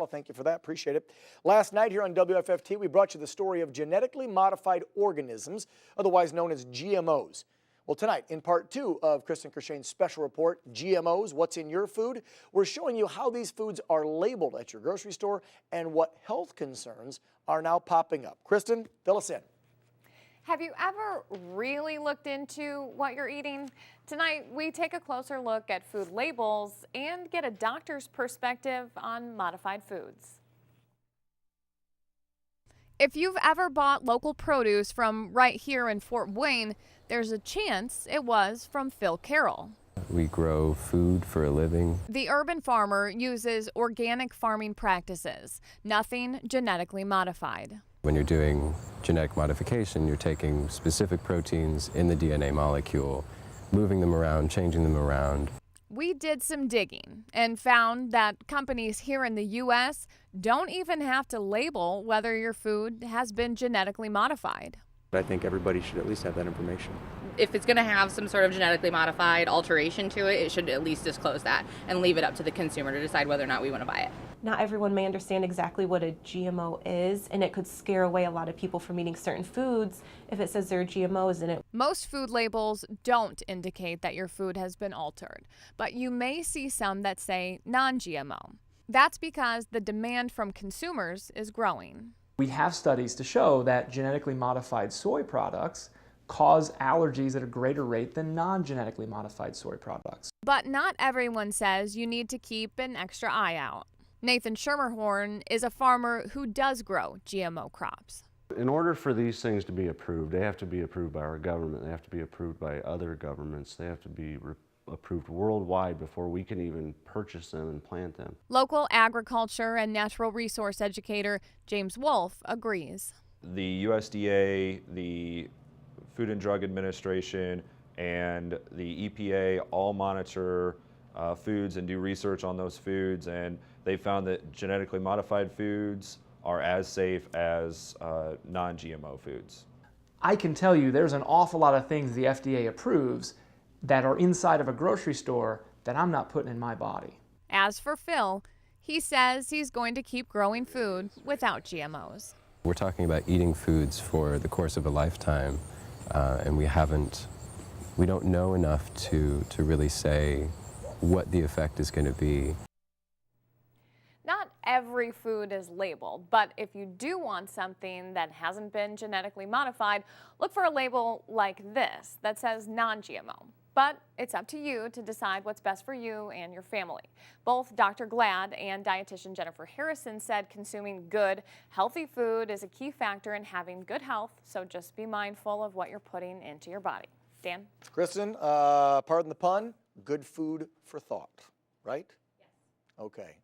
Colorado. Thank you for that. Appreciate it. Last night here on WFFT, we brought you the story of genetically modified organisms, otherwise known as GMOs. Well, tonight, in part 2 of Kristen Kershane's special report, GMOs, What's in Your Food, we're showing you how these foods are labeled at your grocery store and what health concerns are now popping up. Kristen, fill us in. Have you ever really looked into what you're eating? Tonight, we take a closer look at food labels and get a doctor's perspective on modified foods. If you've ever bought local produce from right here in Fort Wayne, there's a chance it was from Phil Carroll. We grow food for a living. The urban farmer uses organic farming practices, nothing genetically modified. When you're doing genetic modification, you're taking specific proteins in the DNA molecule, moving them around, changing them around. We did some digging and found that companies here in the U.S. don't even have to label whether your food has been genetically modified. I think everybody should at least have that information. If it's going to have some sort of genetically modified alteration to it, it should at least disclose that and leave it up to the consumer to decide whether or not we want to buy it. Not everyone may understand exactly what a GMO is, and it could scare away a lot of people from eating certain foods if it says there are GMOs in it. Most food labels don't indicate that your food has been altered, but you may see some that say non-GMO. That's because the demand from consumers is growing. We have studies to show that genetically modified soy products cause allergies at a greater rate than non-genetically modified soy products. But not everyone says you need to keep an extra eye out. Nathan Schermerhorn is a farmer who does grow GMO crops. In order for these things to be approved, they have to be approved by our government, they have to be approved by other governments, they have to be approved worldwide before we can even purchase them and plant them. Local agriculture and natural resource educator James Wolf agrees. The USDA, the Food and Drug Administration, and the EPA all monitor foods and do research on those foods, and they found that genetically modified foods are as safe as non-GMO foods. I can tell you there's an awful lot of things the FDA approves that are inside of a grocery store that I'm not putting in my body. As for Phil, he says he's going to keep growing food without GMOs. We're talking about eating foods for the course of a lifetime, and we don't know enough to really say what the effect is going to be. Not every food is labeled, but if you do want something that hasn't been genetically modified, look for a label like this that says non-GMO. But it's up to you to decide what's best for you and your family. Both Dr. Glad and dietitian Jennifer Harrison said consuming good, healthy food is a key factor in having good health, so just be mindful of what you're putting into your body. Dan? Kristen, pardon the pun, good food for thought, right? Yes. Okay.